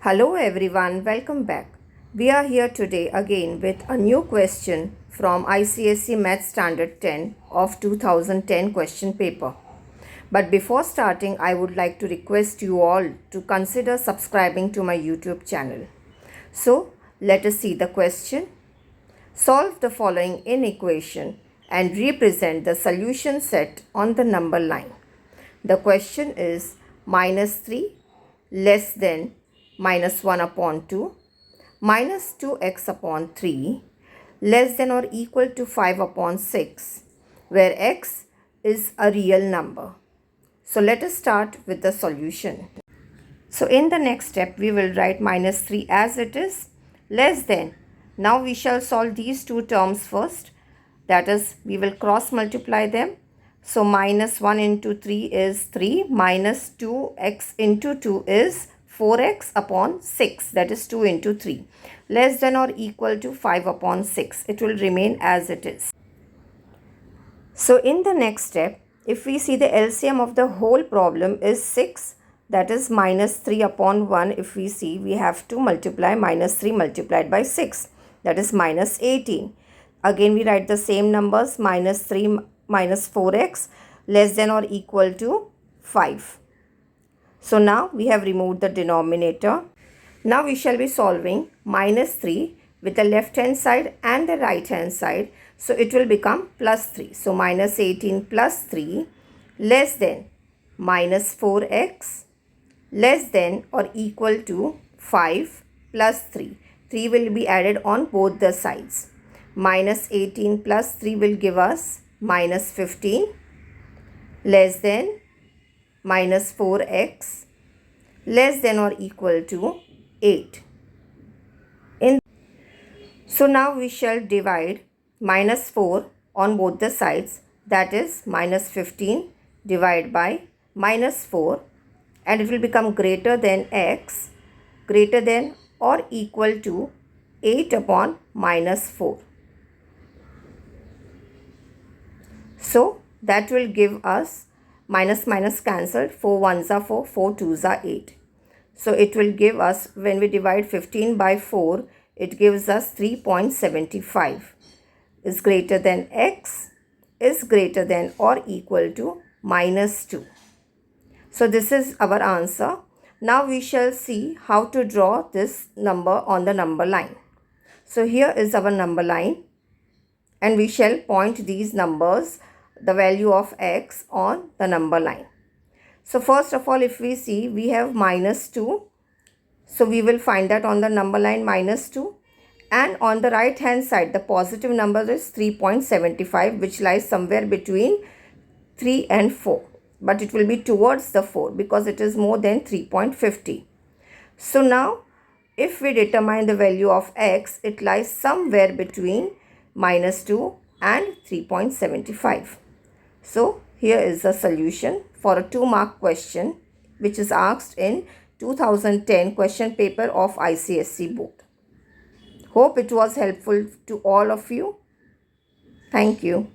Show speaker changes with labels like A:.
A: Hello everyone, welcome back. We are here today again with a new question from ICSE Math Standard 10 of 2010 question paper. But before starting, I would like to request you all to consider subscribing to my YouTube channel. So, let us see the question. Solve the following inequation and represent the solution set on the number line. The question is -3 less than -1/2 minus 2x/3 less than or equal to 5/6, where x is a real number. So let us start with the solution. So in the next step, we will write -3 as it is, less than. Now we shall solve these two terms first. That is, we will cross multiply them. So -1 into 3 is 3, minus 2x into 2 is 4x/6, that is 2 into 3, less than or equal to 5/6. It will remain as it is. So in the next step, if we see the LCM of the whole problem is 6, that is -3/1. If we see, we have to multiply -3 multiplied by 6, that is -18. Again, we write the same numbers, -3 minus 4x less than or equal to 5. So now we have removed the denominator. Now we shall be solving -3 with the left hand side and the right hand side. So it will become +3. So -18 plus 3 less than -4x less than or equal to 5 plus 3. 3 will be added on both the sides. -18 plus 3 will give us -15 less than -4x less than or equal to 8. So now we shall divide -4 on both the sides, that is -15 divided by -4, and it will become greater than x greater than or equal to 8 upon -4. So that will give us minus cancelled, 4 ones are 4, 4 twos are 8. So it will give us, when we divide 15 by 4, it gives us 3.75 is greater than x is greater than or equal to -2. So this is our answer. Now we shall see how to draw this number on the number line. So here is our number line, and we shall point these numbers, the value of x, on the number line. So first of all, if we see, we have -2. So we will find that on the number line -2. And on the right hand side, the positive number is 3.75, which lies somewhere between 3 and 4. But it will be towards the 4 because it is more than 3.50. So now, if we determine the value of x, it lies somewhere between -2 and 3.75. So here is the solution for a 2-mark question which is asked in 2010 question paper of ICSE board. Hope it was helpful to all of you. Thank you.